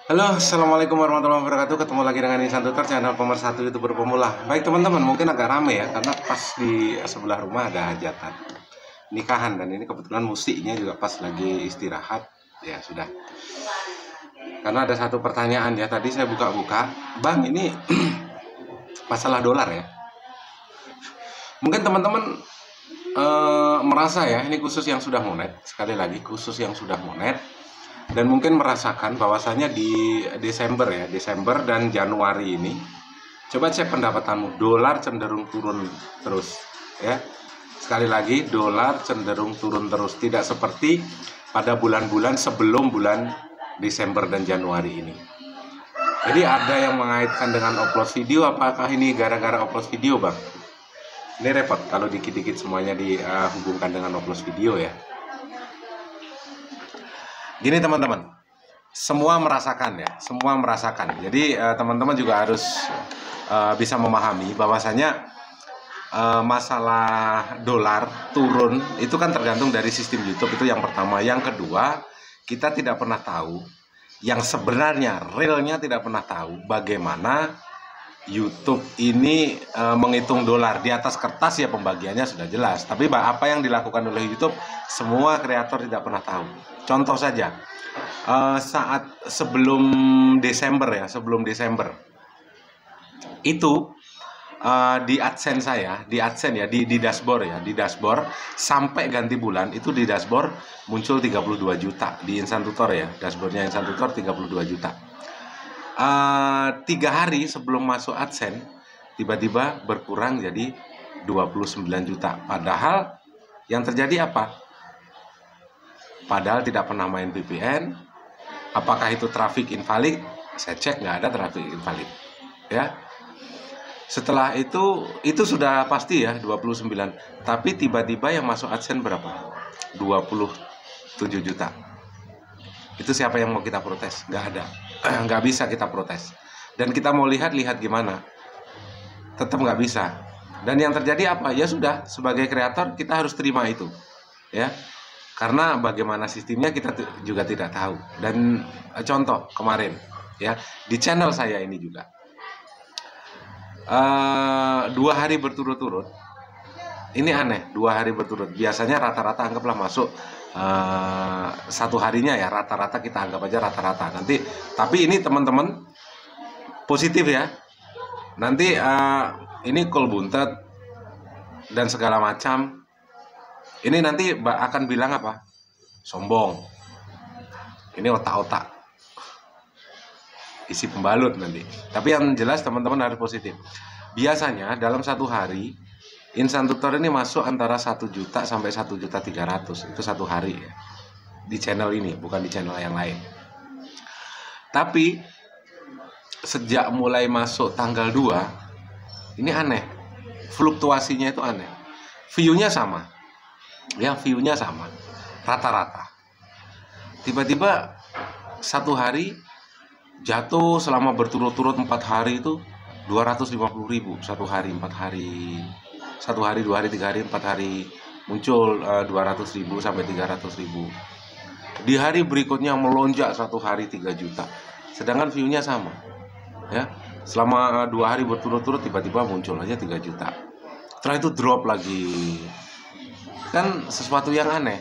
Halo, assalamualaikum warahmatullahi wabarakatuh. Ketemu lagi dengan Insan Tutor, channel pemersatu YouTuber pemula. Baik teman-teman, mungkin agak rame ya, karena pas di sebelah rumah ada hajatan nikahan, dan ini kebetulan musiknya juga pas lagi istirahat. Ya sudah. Karena ada satu pertanyaan ya, tadi saya buka-buka, Bang ini masalah dolar ya. Mungkin teman-teman merasa ya, ini khusus yang sudah monet, sekali lagi khusus yang sudah monet. Dan mungkin merasakan bahwasannya di Desember dan Januari ini, coba cek pendapatanmu, dolar cenderung turun terus ya. Sekali lagi, dolar cenderung turun terus, tidak seperti pada bulan-bulan sebelum bulan Desember dan Januari ini. Jadi ada yang mengaitkan dengan upload video, apakah ini gara-gara upload video, Bang? Ini repot kalau dikit-dikit semuanya dihubungkan dengan upload video ya. Gini teman-teman, semua merasakan ya, semua merasakan. Jadi teman-teman juga harus bisa memahami bahwasanya masalah dolar turun itu kan tergantung dari sistem YouTube, itu yang pertama. Yang kedua, kita tidak pernah tahu, yang sebenarnya realnya tidak pernah tahu bagaimana YouTube ini menghitung dolar. Di atas kertas ya pembagiannya sudah jelas, tapi apa yang dilakukan oleh YouTube semua kreator tidak pernah tahu. Contoh saja, saat sebelum Desember itu di AdSense saya, di dashboard ya, di dashboard sampai ganti bulan itu di dashboard muncul 32 juta di Insan Tutor ya, dashboardnya Insan Tutor 32 juta. 3 hari sebelum masuk AdSense tiba-tiba berkurang jadi 29 juta. Padahal yang terjadi apa? Padahal tidak pernah main VPN. Apakah itu traffic invalid? Saya cek nggak ada traffic invalid ya. Setelah itu sudah pasti ya 29. Tapi tiba-tiba yang masuk AdSense berapa? 27 juta. Itu siapa yang mau kita protes? Nggak ada. Nggak bisa kita protes. Dan kita mau lihat gimana? Tetap nggak bisa. Dan yang terjadi apa? Ya sudah, sebagai kreator kita harus terima itu ya. Karena bagaimana sistemnya kita juga tidak tahu. Dan contoh kemarin ya, di channel saya ini juga 2 hari berturut-turut. Ini aneh, 2 hari berturut. Biasanya rata-rata anggaplah masuk 1 harinya ya, rata-rata kita anggap aja rata-rata. Nanti, tapi ini teman-teman positif ya. Nanti ini call buntet dan segala macam. Ini nanti akan bilang apa? Sombong. Ini otak-otak. Isi pembalut nanti. Tapi yang jelas teman-teman harus positif. Biasanya dalam 1 hari Insan Tutor ini masuk antara 1 juta sampai 1.300.000. Itu 1 hari ya. Di channel ini, bukan di channel yang lain. Tapi sejak mulai masuk tanggal 2, ini aneh. Fluktuasinya itu aneh. View-nya sama. Ya, view-nya sama. Rata-rata. Tiba-tiba 1 hari jatuh selama berturut-turut 4 hari itu 250.000. 1 hari, 4 hari. 1 hari, 2 hari, 3 hari, 4 hari muncul 200.000 sampai 300.000. Di hari berikutnya melonjak 1 hari 3 juta. Sedangkan view-nya sama. Ya. Selama 2 hari berturut-turut tiba-tiba muncul aja 3 juta. Setelah itu drop lagi. Kan sesuatu yang aneh.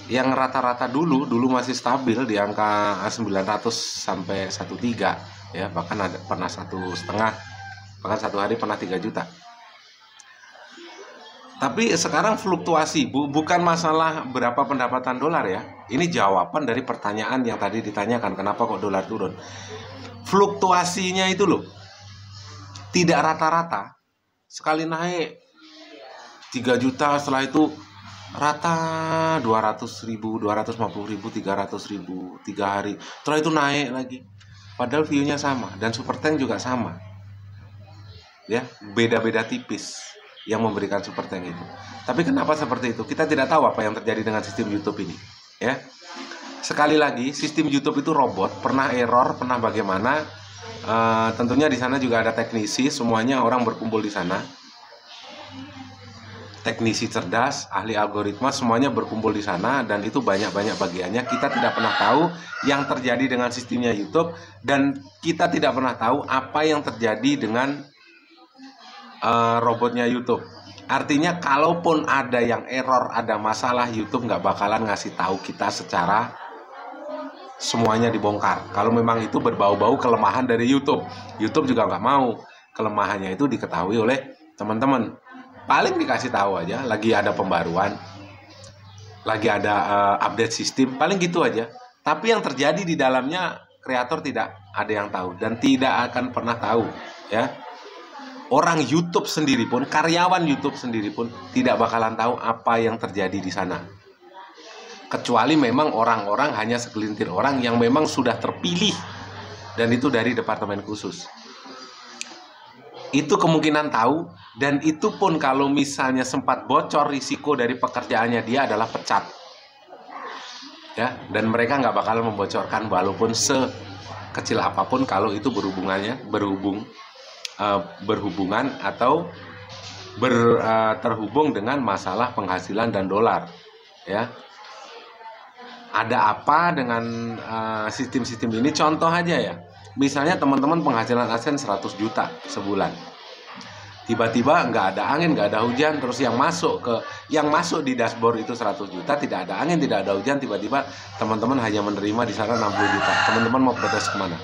Yang rata-rata dulu masih stabil di angka 900 sampai 1.3 ya, bahkan ada pernah 1,5, bahkan 1 hari pernah 3 juta. Tapi sekarang fluktuasi, bukan masalah berapa pendapatan dolar ya. Ini jawaban dari pertanyaan yang tadi ditanyakan, kenapa kok dolar turun. Fluktuasinya itu loh, tidak rata-rata. Sekali naik 3 juta, setelah itu rata 200.000, 250.000, 300.000 3 hari. Setelah itu naik lagi. Padahal view-nya sama dan Super Tank juga sama. Ya, beda-beda tipis yang memberikan Super Tank itu. Tapi kenapa seperti itu? Kita tidak tahu apa yang terjadi dengan sistem YouTube ini, ya. Sekali lagi, sistem YouTube itu robot, pernah error, pernah bagaimana. Tentunya di sana juga ada teknisi, semuanya orang berkumpul di sana. teknisi cerdas, ahli algoritma, semuanya berkumpul di sana, dan itu banyak-banyak bagiannya. Kita tidak pernah tahu yang terjadi dengan sistemnya YouTube, dan kita tidak pernah tahu apa yang terjadi dengan robotnya YouTube. Artinya kalaupun ada yang error, ada masalah, YouTube nggak bakalan ngasih tahu kita secara semuanya dibongkar. Kalau memang itu berbau-bau kelemahan dari YouTube, YouTube juga nggak mau kelemahannya itu diketahui oleh teman-teman. Paling dikasih tahu aja, lagi ada pembaruan, lagi ada update sistem, paling gitu aja. Tapi yang terjadi di dalamnya kreator tidak ada yang tahu dan tidak akan pernah tahu, ya. Orang YouTube sendiri pun, karyawan YouTube sendiri pun tidak bakalan tahu apa yang terjadi di sana. Kecuali memang orang-orang, hanya segelintir orang yang memang sudah terpilih, dan itu dari departemen khusus. Itu kemungkinan tahu, dan itu pun kalau misalnya sempat bocor, risiko dari pekerjaannya dia adalah pecat, ya. Dan mereka nggak bakal membocorkan walaupun sekecil apapun kalau itu berhubungan atau terhubung dengan masalah penghasilan dan dolar, ya. Ada apa dengan sistem-sistem ini? Contoh aja ya. Misalnya teman-teman penghasilan AdSense 100 juta sebulan. Tiba-tiba nggak ada angin, nggak ada hujan, terus yang masuk di dashboard itu 100 juta, tidak ada angin, tidak ada hujan, tiba-tiba teman-teman hanya menerima di sana 60 juta. Teman-teman mau protes kemana?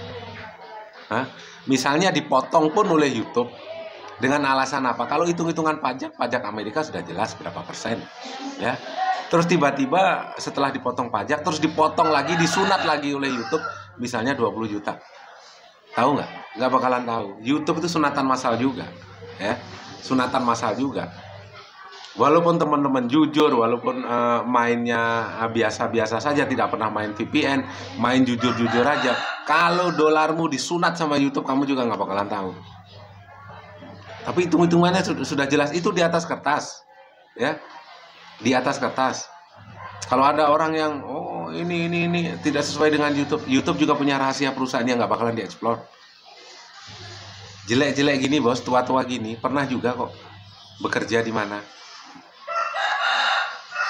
Hah? Misalnya dipotong pun oleh YouTube dengan alasan apa? Kalau hitung-hitungan pajak Amerika sudah jelas berapa persen, ya. Terus tiba-tiba setelah dipotong pajak, terus dipotong lagi, disunat lagi oleh YouTube, misalnya 20 juta. Tahu nggak? Nggak bakalan tahu. YouTube itu sunatan massal juga, ya. Sunatan massal juga. Walaupun teman-teman jujur, walaupun mainnya biasa-biasa saja, tidak pernah main VPN, main jujur-jujur aja, kalau dolarmu disunat sama YouTube, kamu juga nggak bakalan tahu. Tapi hitung-hitungannya sudah jelas, itu di atas kertas, ya. Di atas kertas. Kalau ada orang yang ini tidak sesuai dengan YouTube juga punya rahasia perusahaan yang nggak bakalan dieksplor. Jelek-jelek gini bos, tua-tua gini, pernah juga kok bekerja di mana?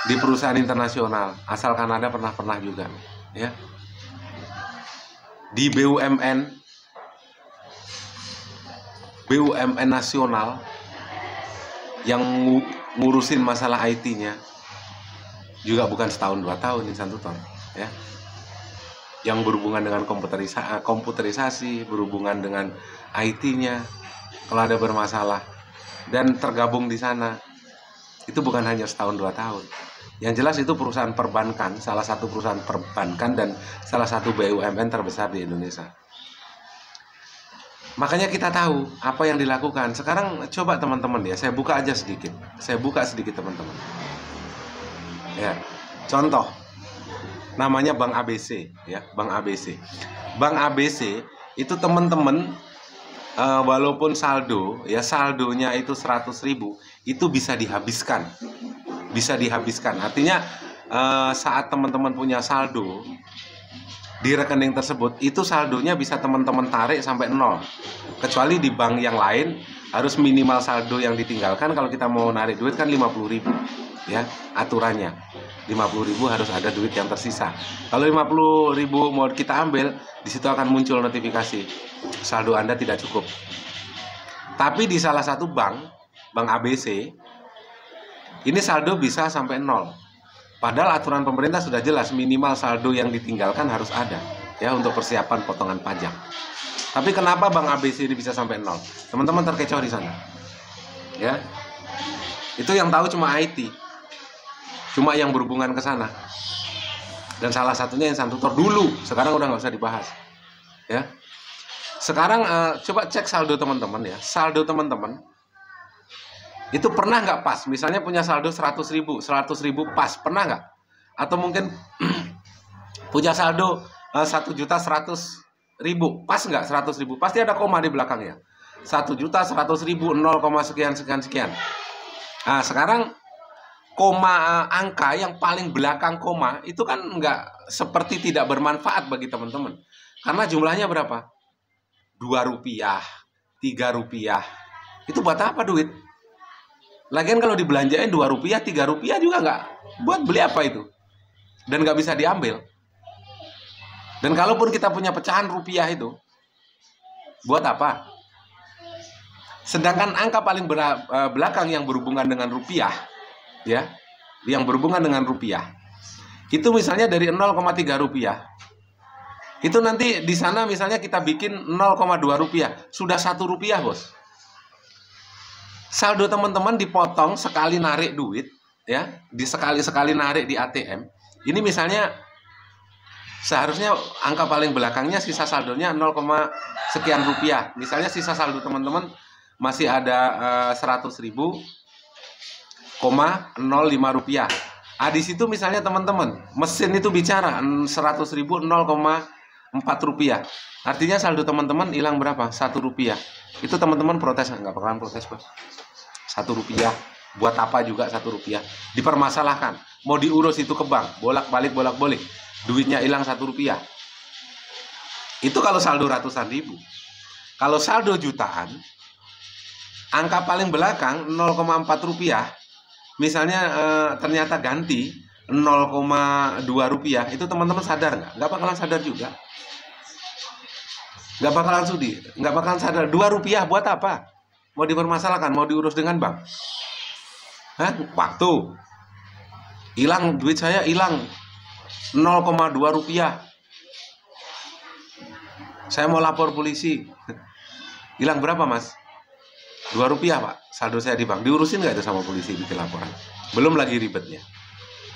Di perusahaan internasional, asal Kanada pernah juga, ya. Di BUMN nasional yang ngurusin masalah IT-nya juga bukan setahun 2 tahun Insan Tutor, ya. Yang berhubungan dengan komputerisasi, berhubungan dengan IT-nya, kalau ada bermasalah dan tergabung di sana, itu bukan hanya setahun 2 tahun. Yang jelas itu perusahaan perbankan, salah satu perusahaan perbankan dan salah satu BUMN terbesar di Indonesia. Makanya kita tahu apa yang dilakukan. Sekarang coba teman-teman ya, saya buka sedikit teman-teman. Ya, contoh, namanya Bank ABC, ya, Bank ABC. Bank ABC itu teman-teman, walaupun saldonya itu 100.000, itu bisa dihabiskan. Artinya saat teman-teman punya saldo di rekening tersebut, itu saldonya bisa teman-teman tarik sampai 0. Kecuali di bank yang lain harus minimal saldo yang ditinggalkan. Kalau kita mau narik duit kan 50.000, ya, aturannya 50.000 harus ada duit yang tersisa. Kalau 50.000 mau kita ambil, di situ akan muncul notifikasi saldo Anda tidak cukup. Tapi di salah satu bank ABC, ini saldo bisa sampai 0. Padahal aturan pemerintah sudah jelas, minimal saldo yang ditinggalkan harus ada, ya, untuk persiapan potongan pajak. Tapi kenapa Bank ABC ini bisa sampai 0? Teman-teman terkecoh di sana, ya. Itu yang tahu cuma IT, cuma yang berhubungan ke sana. Dan salah satunya Insan Tutor dulu, sekarang udah nggak usah dibahas, ya. Sekarang coba cek saldo teman-teman, ya. Saldo teman-teman itu pernah nggak pas? Misalnya punya saldo 100.000 pas, pernah nggak? Atau mungkin punya saldo 1.100.000, pas nggak 100.000? Pasti ada koma di belakangnya. 1.100.000 0, sekian. Nah, sekarang koma, angka yang paling belakang koma itu kan nggak, seperti tidak bermanfaat bagi teman-teman. Karena jumlahnya berapa? 2 rupiah, 3 rupiah. Itu buat apa duit? Lagian kalau dibelanjain 2 rupiah, 3 rupiah juga nggak buat beli apa itu. Dan nggak bisa diambil. Dan kalaupun kita punya pecahan rupiah itu, buat apa? Sedangkan angka paling belakang yang berhubungan dengan rupiah, ya, yang berhubungan dengan rupiah, itu misalnya dari 0,3 rupiah, itu nanti di sana misalnya kita bikin 0,2 rupiah, sudah 1 rupiah, bos. Saldo teman-teman dipotong sekali narik duit, ya, di sekali narik di ATM. Ini misalnya seharusnya angka paling belakangnya sisa saldonya 0, sekian rupiah. Misalnya sisa saldo teman-teman masih ada 100.000,05 rupiah. Di situ misalnya teman-teman, mesin itu bicara 100.000 0,4 rupiah. Artinya saldo teman-teman hilang berapa? 1 rupiah. Itu teman-teman protes nggak bakalan protes, bos. 1 rupiah. Buat apa juga 1 rupiah? Dipermasalahkan. Mau diurus itu ke bank, bolak-balik. Duitnya hilang 1 rupiah. Itu kalau saldo ratusan ribu. Kalau saldo jutaan, angka paling belakang 0,4 rupiah, misalnya ternyata ganti 0,2 rupiah, itu teman-teman sadar nggak? Nggak bakalan sadar juga. Nggak bakalan sudi, nggak bakalan sadar. 2 rupiah buat apa? Mau dipermasalahkan, mau diurus dengan bank? Hah? Waktu. Hilang, duit saya hilang 0,2 rupiah. Saya mau lapor polisi. Hilang berapa, mas? 2 rupiah, pak, saldo saya di bank. Diurusin nggak itu sama polisi bikin laporan? Belum lagi ribetnya.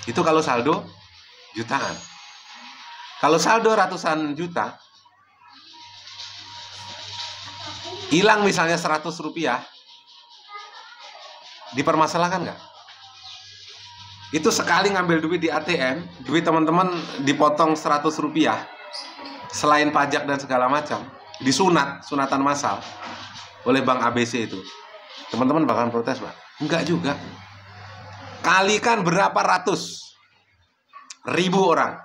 Itu kalau saldo jutaan. Kalau saldo ratusan juta, hilang misalnya 100 rupiah, dipermasalahkan nggak? Itu sekali ngambil duit di ATM, duit teman-teman dipotong 100 rupiah, selain pajak dan segala macam, sunatan massal oleh Bank ABC itu. Teman-teman bakalan protes, Pak? Enggak juga. Kalikan berapa ratus ribu orang,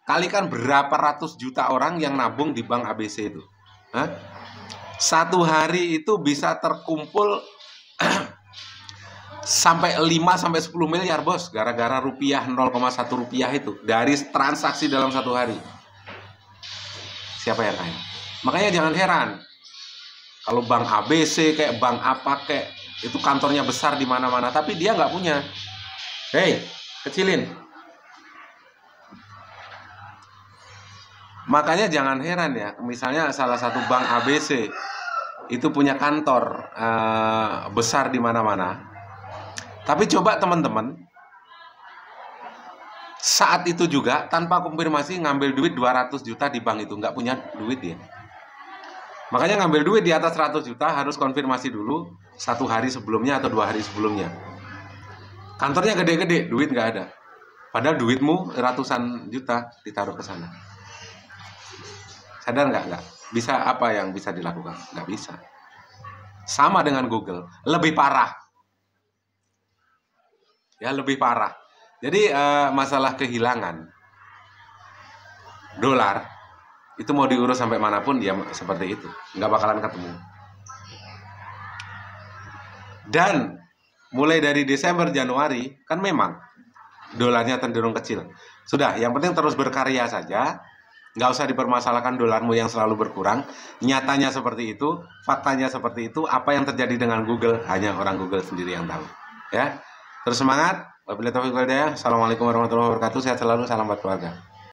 kalikan berapa ratus juta orang yang nabung di Bank ABC itu. Hah? Satu hari itu bisa terkumpul sampai 5-10 miliar, bos, gara-gara rupiah 0,1 rupiah itu dari transaksi dalam satu hari. Siapa yang kaya? Makanya jangan heran kalau Bank ABC kayak bank apa kayak itu kantornya besar di mana-mana, tapi dia nggak punya. Hei, kecilin. Makanya jangan heran ya, misalnya salah satu bank ABC itu punya kantor besar di mana-mana. Tapi coba teman-teman, saat itu juga tanpa konfirmasi ngambil duit 200 juta di bank itu, nggak punya duit ya. Makanya ngambil duit di atas 100 juta harus konfirmasi dulu 1 hari sebelumnya atau 2 hari sebelumnya. Kantornya gede-gede, duit nggak ada. Padahal duitmu ratusan juta ditaruh ke sana. Sadar nggak? Nggak. Bisa apa yang bisa dilakukan? Nggak bisa. Sama dengan Google, lebih parah. Ya, lebih parah. Jadi masalah kehilangan dolar itu mau diurus sampai manapun dia seperti itu, nggak bakalan ketemu. Dan mulai dari Desember Januari kan memang dolarnya cenderung kecil. Sudah, yang penting terus berkarya saja, nggak usah dipermasalahkan dolarmu yang selalu berkurang. Nyatanya seperti itu, faktanya seperti itu. Apa yang terjadi dengan Google hanya orang Google sendiri yang tahu. Ya, terus semangat. Wabillahi taufiq wal hidayah. Assalamualaikum warahmatullahi wabarakatuh. Sehat selalu, salam buat keluarga.